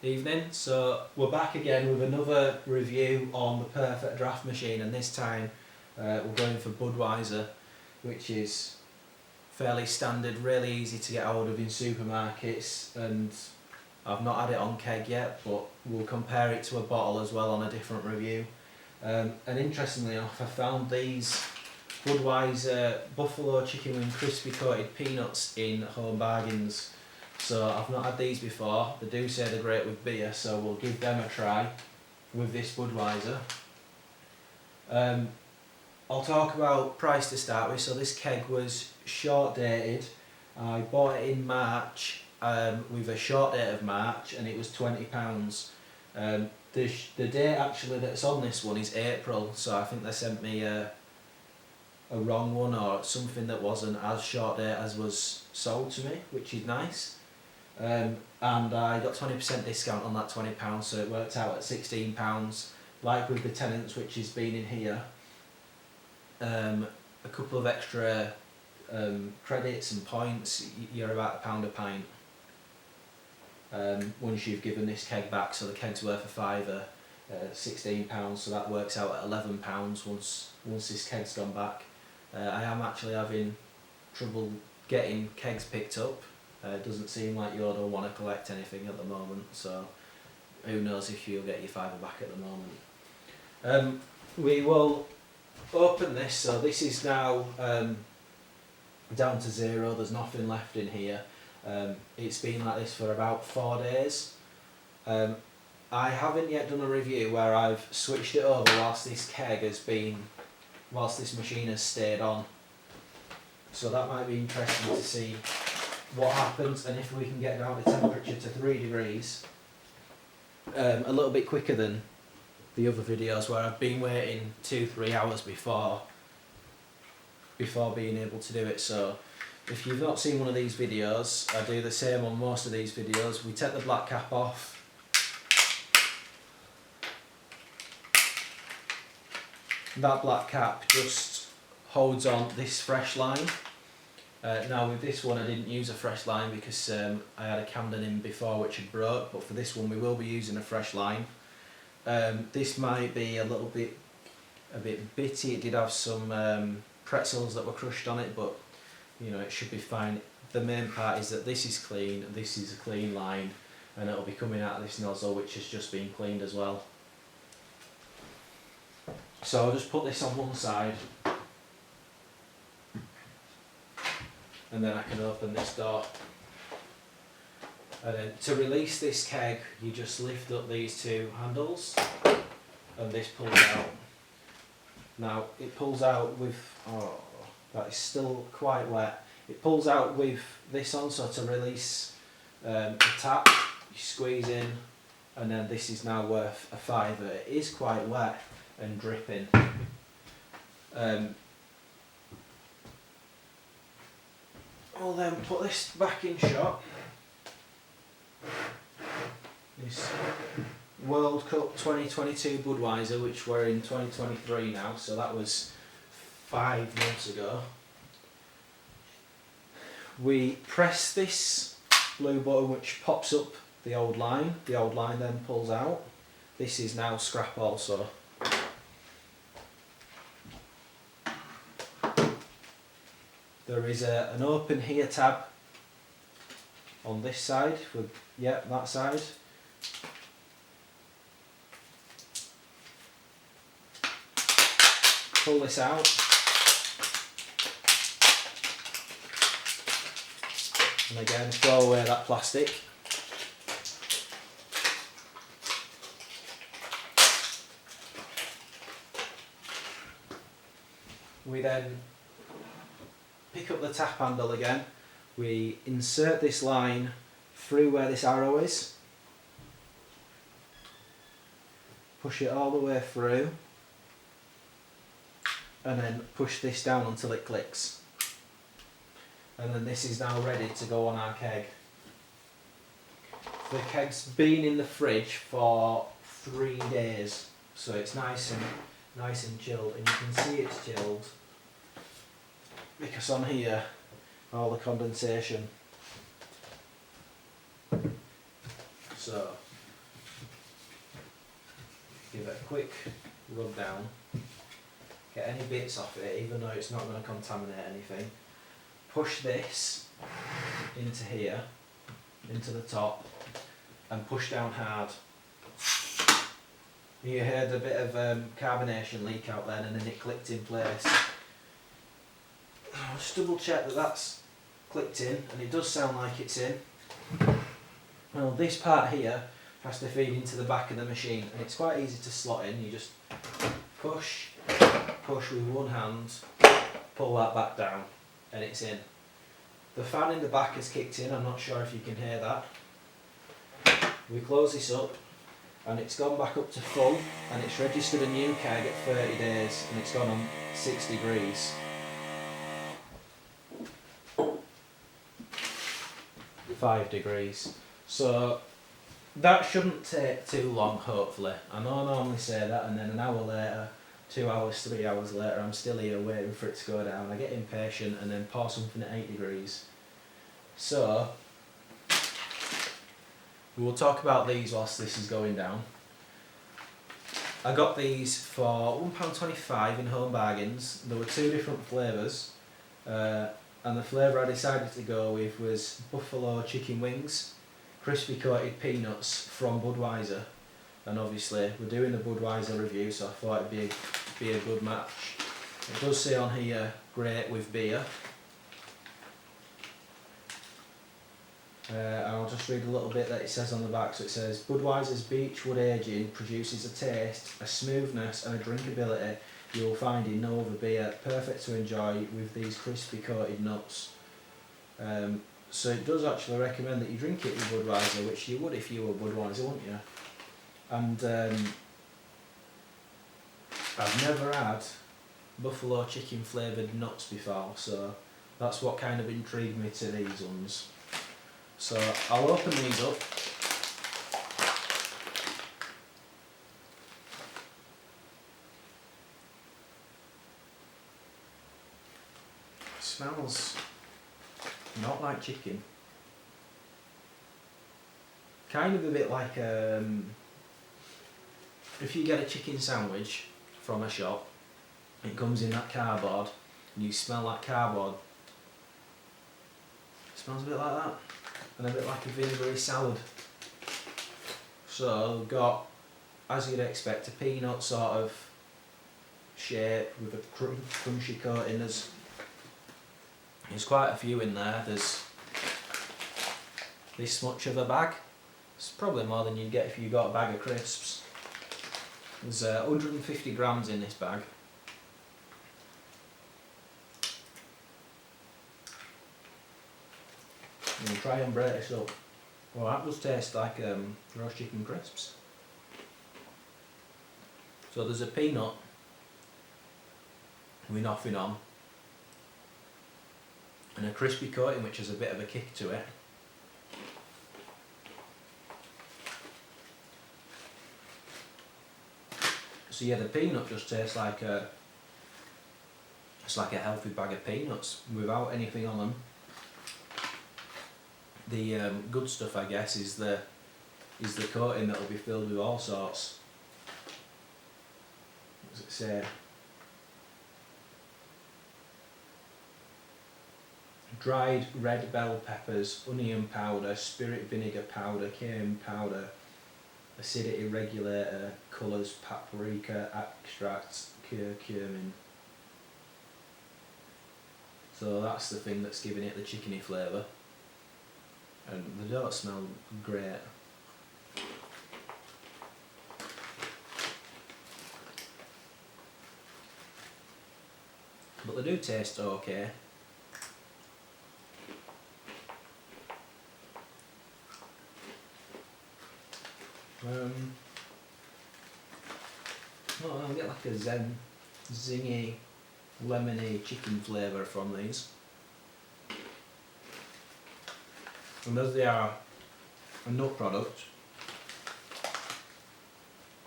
Evening. So we're back again with another review on the perfect draft machine, and this time we're going for Budweiser, which is fairly standard, really easy to get hold of in supermarkets, and I've not had it on keg yet, but we'll compare it to a bottle as well on a different review. And interestingly enough, I found these Budweiser buffalo chicken wing crispy coated peanuts in Home Bargains. So I've not had these before. They do say they're great with beer, so we'll give them a try with this Budweiser. I'll talk about price to start with. So this keg was short dated. I bought it in March with a short date of March, and it was £20. The date actually that's on this one is April, so I think they sent me a wrong one or something that wasn't as short date as was sold to me, which is nice. And I got 20% discount on that £20, so it worked out at £16. Like with the Tenants, which has been in here, a couple of extra credits and points, you're about £1 a pint once you've given this keg back. So the keg's worth a fiver, £16, so that works out at £11 once this keg's gone back. I am actually having trouble getting kegs picked up. It doesn't seem like you don't want to collect anything at the moment, so who knows if you'll get your fiver back at the moment. We will open this. So this is now down to 0, there's nothing left in here. It's been like this for about 4 days. I haven't yet done a review where I've switched it over whilst this machine has stayed on, so that might be interesting to see what happens and if we can get down the temperature to 3 degrees a little bit quicker than the other videos where I've been waiting 2-3 hours before being able to do it. So if you've not seen one of these videos, I do the same on most of these videos. We take the black cap off, that black cap just holds on this fresh line. Now with this one I didn't use a fresh line because I had a Camden in before which had broke, but for this one we will be using a fresh line. This might be a bit bitty. It did have some pretzels that were crushed on it, but you know, it should be fine. The main part is that this is clean, this is a clean line, and it'll be coming out of this nozzle which has just been cleaned as well. So I'll just put this on one side, and then I can open this door. And then to release this keg, you just lift up these two handles and this pulls out. Now it pulls out with, that is still quite wet. It pulls out with this on, so to release the tap, you squeeze in, and then this is now worth a fiver. It is quite wet and dripping. We'll then put this back in shot. This World Cup 2022 Budweiser, which we're in 2023 now, so that was 5 months ago. We press this blue button which pops up the old line. The old line then pulls out. This is now scrap also. There is an open here tab on this side, that side. Pull this out. And again, throw away that plastic. We then pick up the tap handle again. We insert this line through where this arrow is. Push it all the way through. And then push this down until it clicks. And then this is now ready to go on our keg. The keg's been in the fridge for 3 days, so it's nice and chilled, and you can see it's chilled because on here all the condensation. So give it a quick rub down, get any bits off it, even though it's not going to contaminate anything. Push this into here, into the top, and push down hard. You heard a bit of carbonation leak out then, and then it clicked in place. I'll just double check that that's clicked in, and it does sound like it's in. Well, this part here has to feed into the back of the machine, and it's quite easy to slot in. You just push with one hand, pull that back down, and it's in. The fan in the back has kicked in, I'm not sure if you can hear that. We close this up, and it's gone back up to full, and it's registered a new keg at 30 days, and it's gone on 6 degrees. 5 degrees. So that shouldn't take too long, hopefully. I know I normally say that, and then an hour later, 2 hours, 3 hours later, I'm still here waiting for it to go down. I get impatient and then pour something at 8 degrees. So we will talk about these whilst this is going down. I got these for £1.25 in Home Bargains. There were 2 different flavours, and the flavour I decided to go with was buffalo chicken wings, crispy coated peanuts from Budweiser. And obviously we're doing a Budweiser review, so I thought it'd be a good match. It does say on here, great with beer. I'll just read a little bit that it says on the back. So it says, Budweiser's Beechwood aging produces a taste, a smoothness and a drinkability you will find in no other beer, perfect to enjoy with these crispy coated nuts. So it does actually recommend that you drink it with Budweiser, which you would if you were Budweiser, wouldn't you? And I've never had buffalo chicken flavoured nuts before, so that's what kind of intrigued me to these ones. So I'll open these up. Smells not like chicken. Kind of a bit like if you get a chicken sandwich from a shop, it comes in that cardboard, and you smell that cardboard. It smells a bit like that, and a bit like a vinegary salad. So we've got, as you'd expect, a peanut sort of shape with a crunchy coating. There's quite a few in there. There's this much of a bag. It's probably more than you'd get if you got a bag of crisps. There's 150 grams in this bag. We'll try and break this up. Well, that does taste like roast chicken crisps. So there's a peanut with nothing on, and a crispy coating which has a bit of a kick to it. So yeah, the peanut just tastes like it's like a healthy bag of peanuts without anything on them. The good stuff, I guess, is the coating that will be filled with all sorts. What does it say? Dried red bell peppers, onion powder, spirit vinegar powder, cayenne powder, acidity regulator, colours, paprika, extracts, curcumin. So that's the thing that's giving it the chickeny flavour. And they don't smell great. But they do taste okay. Well, I'll get like a zingy, lemony chicken flavour from these. And as they are a nut product,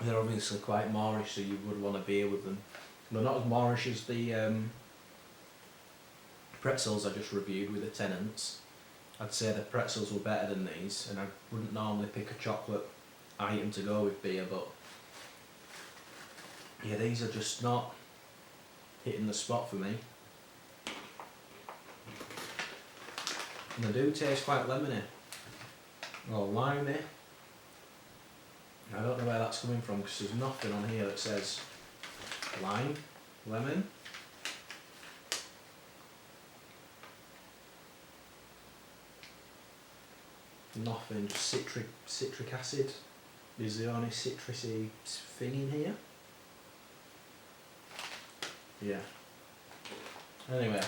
they're obviously quite moreish, so you would want a beer with them. They're not as moreish as the pretzels I just reviewed with the Tenants. I'd say the pretzels were better than these, and I wouldn't normally pick a chocolate item to go with beer, but yeah, these are just not hitting the spot for me. And they do taste quite lemony or limey. I don't know where that's coming from because there's nothing on here that says lime, lemon. Nothing, just citric acid is the only citrusy thing in here. Yeah. Anyway,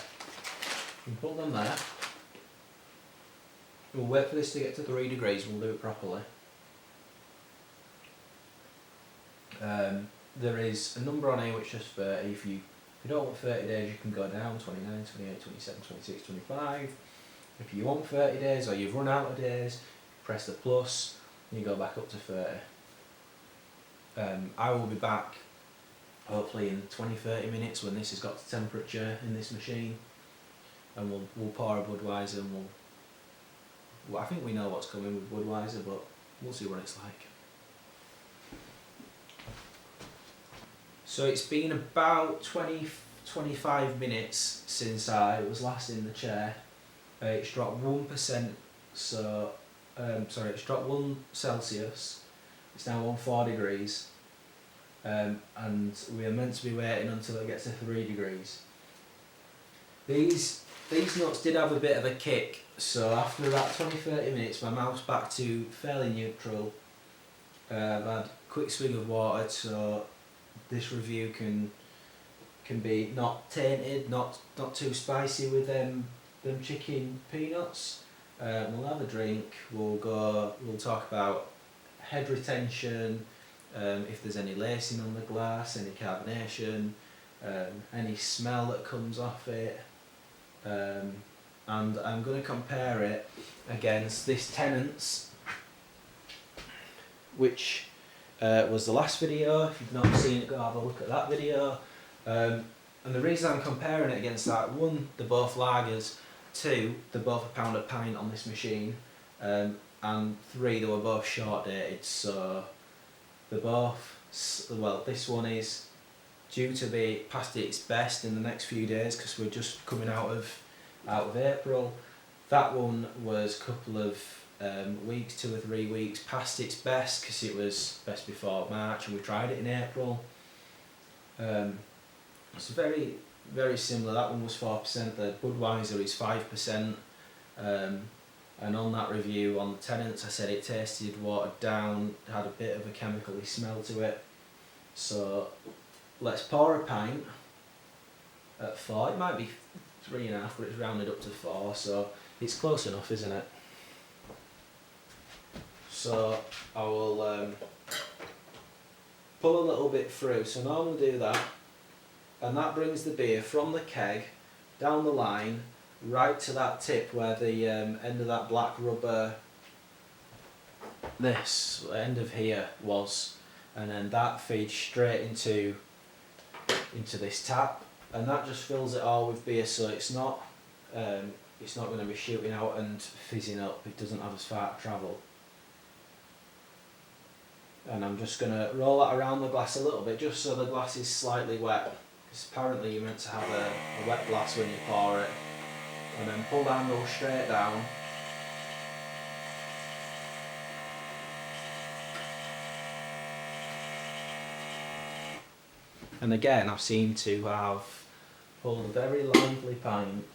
you can put them there. We'll wait for this to get to 3 degrees and we'll do it properly. There is a number on here which is 30. If you don't want 30 days, you can go down 29, 28, 27, 26, 25. If you want 30 days or you've run out of days, press the plus and you go back up to 30. I will be back hopefully in 20-30 minutes when this has got the temperature in this machine, and we'll pour a Budweiser and well, I think we know what's coming with Budweiser, but we'll see what it's like. So it's been about 20-25 minutes since I was last in the chair. It's dropped 1%, so it's dropped 1 Celsius. It's now on 4 degrees, and we are meant to be waiting until it gets to 3 degrees. These nuts did have a bit of a kick, so after about 20-30 minutes my mouth's back to fairly neutral. I've had a quick swig of water, so this review can be not tainted, not too spicy with them chicken peanuts. We'll have a drink, we'll talk about head retention, if there's any lacing on the glass, any carbonation, any smell that comes off it, and I'm going to compare it against this Tennent's, which was the last video. If you've not seen it, go have a look at that video. And the reason I'm comparing it against that, 1, they're both lagers, 2, they're both £1 a pint on this machine, and 3, they were both short dated, so they're both, well, this one is due to be past its best in the next few days because we're just coming out of April. That one was a couple of weeks, 2 or 3 weeks past its best because it was best before March and we tried it in April. It's very, very similar. That one was 4%, the Budweiser is 5%, and on that review on the Tennent's I said it tasted watered down, had a bit of a chemically smell to it. So let's pour a pint at 4, it might be 3.5 but it's rounded up to 4, so it's close enough, isn't it? So I will pull a little bit through, so now I'm going to do that, and that brings the beer from the keg down the line right to that tip where the end of that black rubber, this end of here was, and then that feeds straight into this tap, and that just fills it all with beer, so it's not going to be shooting out and fizzing up. It doesn't have as far to travel. And I'm just going to roll that around the glass a little bit just so the glass is slightly wet, because apparently you're meant to have a wet glass when you pour it, and then pull the handle straight down. And again, I seem to have pulled a very lively pint.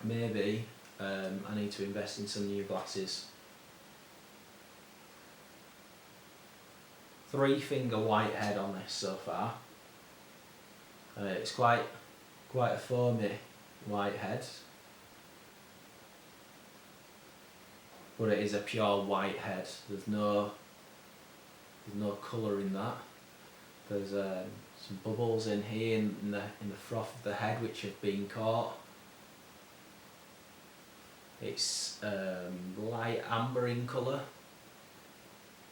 Maybe I need to invest in some new glasses. 3-finger whitehead on this so far. It's quite a foamy whitehead, but it is a pure whitehead. There's no colour in that. There's some bubbles in here in the froth of the head which have been caught. It's light amber in colour,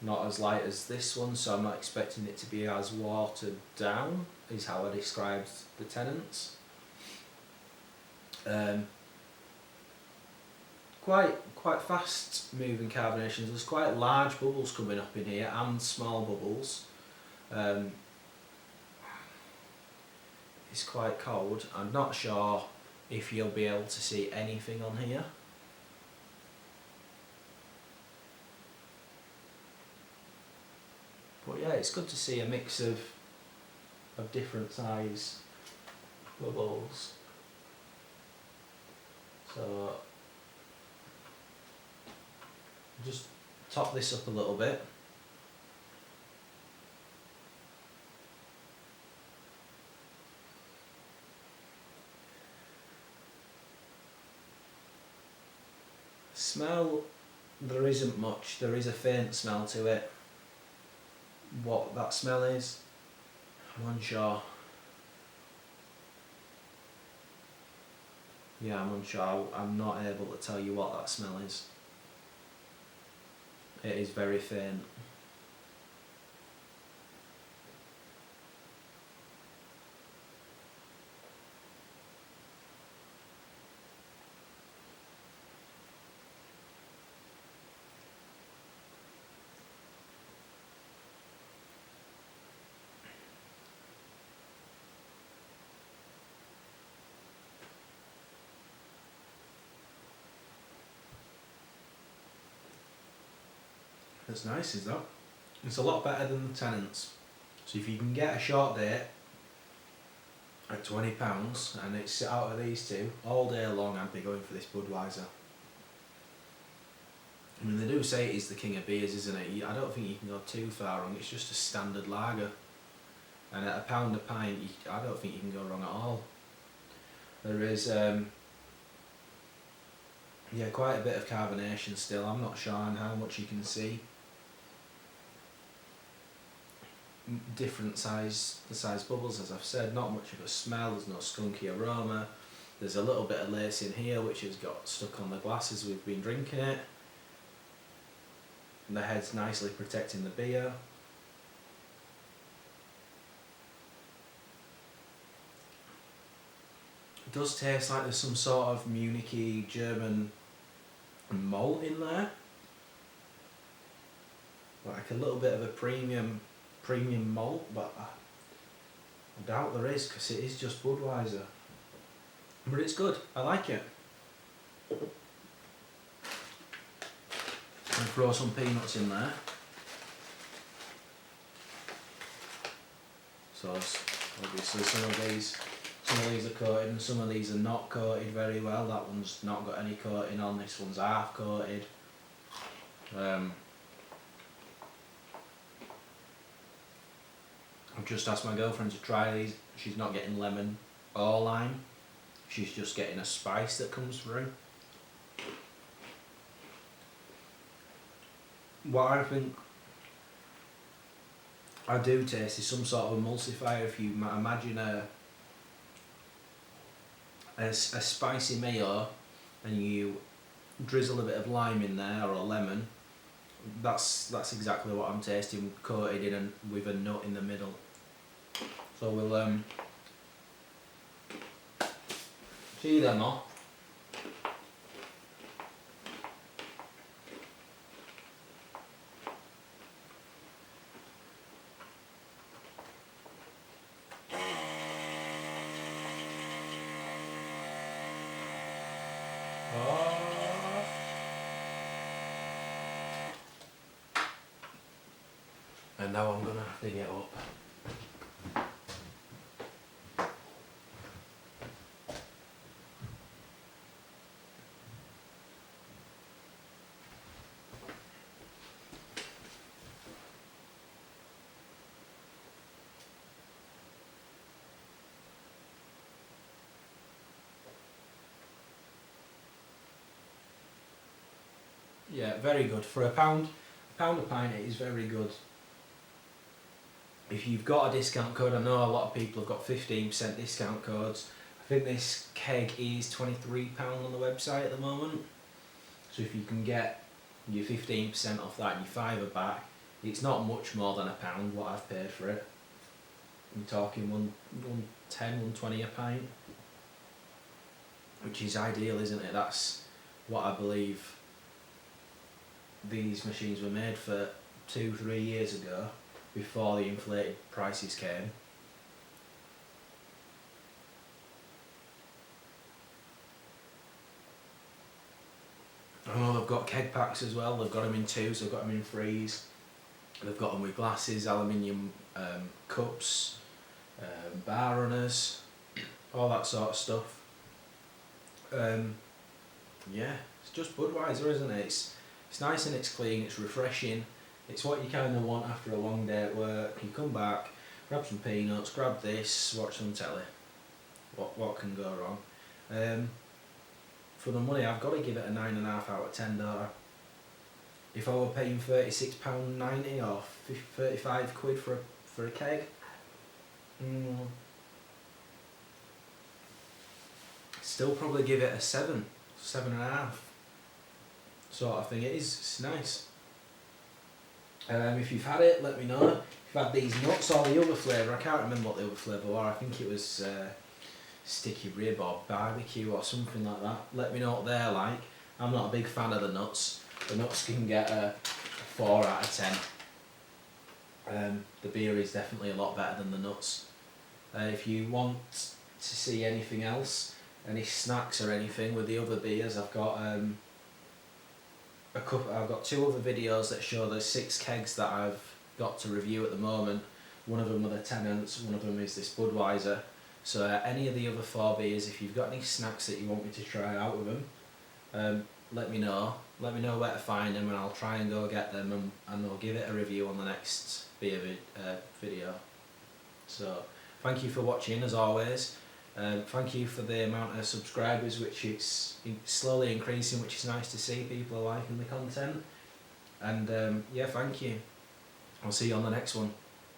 not as light as this one, so I'm not expecting it to be as watered down, is how I described the Tennent's. quite fast moving carbonations. There's quite large bubbles coming up in here and small bubbles. It's quite cold. I'm not sure if you'll be able to see anything on here. But yeah, it's good to see a mix of different size bubbles. So just top this up a little bit. Smell, there isn't much. There is a faint smell to it. What that smell is, I'm unsure. Yeah, I'm unsure. I'm not able to tell you what that smell is. It is very faint. That's nice, is that? It's a lot better than the Tenants. So if you can get a short date at £20 and it's out of these two, all day long I'd be going for this Budweiser. I mean, they do say it is the king of beers, isn't it? I don't think you can go too far wrong. It's just a standard lager. And at £1 a pint, I don't think you can go wrong at all. There is yeah, quite a bit of carbonation still. I'm not sure on how much you can see. Different size bubbles, as I've said. Not much of a smell. There's no skunky aroma. There's a little bit of lace in here which has got stuck on the glass as we've been drinking it. And the head's nicely protecting the beer. It does taste like there's some sort of Munich-y German malt in there. Like a little bit of a premium malt, but I doubt there is, because it is just Budweiser. But it's good, I like it. And throw some peanuts in there. So obviously some of these are coated and some of these are not coated very well. That one's not got any coating on, this one's half coated. I've just asked my girlfriend to try these. She's not getting lemon or lime. She's just getting a spice that comes through. What I think I do taste is some sort of emulsifier. If you imagine a spicy mayo and you drizzle a bit of lime in there or a lemon, that's exactly what I'm tasting, coated in with a nut in the middle. So we'll see them all. And now I'm gonna have to get up. Yeah, very good. For £1 a pint, it is very good. If you've got a discount code, I know a lot of people have got 15% discount codes. I think this keg is £23 on the website at the moment. So if you can get your 15% off that and your £5 back, it's not much more than £1 what I've paid for it. I'm talking 110, 120 a pint, which is ideal, isn't it? That's what I believe these machines were made for 2-3 years ago, before the inflated prices came. I know they've got keg packs as well. They've got them in twos, they've got them in threes. They've got them with glasses, aluminium cups, bar runners, all that sort of stuff. Yeah, it's just Budweiser, isn't it? It's nice and it's clean, it's refreshing. It's what you kind of want after a long day at work. You come back, grab some peanuts, grab this, watch some telly. What can go wrong? For the money, I've got to give it a 9.5 out of 10, don't I? If I were paying £36.90 or 35 quid for a keg, still probably give it a 7.5 sort of thing. It's nice. If you've had it, let me know. If you've had these nuts or the other flavour, I can't remember what the other flavour were. I think it was sticky rib or barbecue or something like that. Let me know what they're like. I'm not a big fan of the nuts. The nuts can get a 4 out of 10. The beer is definitely a lot better than the nuts. If you want to see anything else, any snacks or anything with the other beers, I've got I've got 2 other videos that show the 6 kegs that I've got to review at the moment. One of them are the Tenants, one of them is this Budweiser. So any of the other 4 beers, if you've got any snacks that you want me to try out with them, let me know. Let me know where to find them and I'll try and go get them, and I'll give it a review on the next beer video. So thank you for watching as always. Thank you for the amount of subscribers, which it's slowly increasing, which is nice to see. People are liking the content, and yeah, thank you. I'll see you on the next one.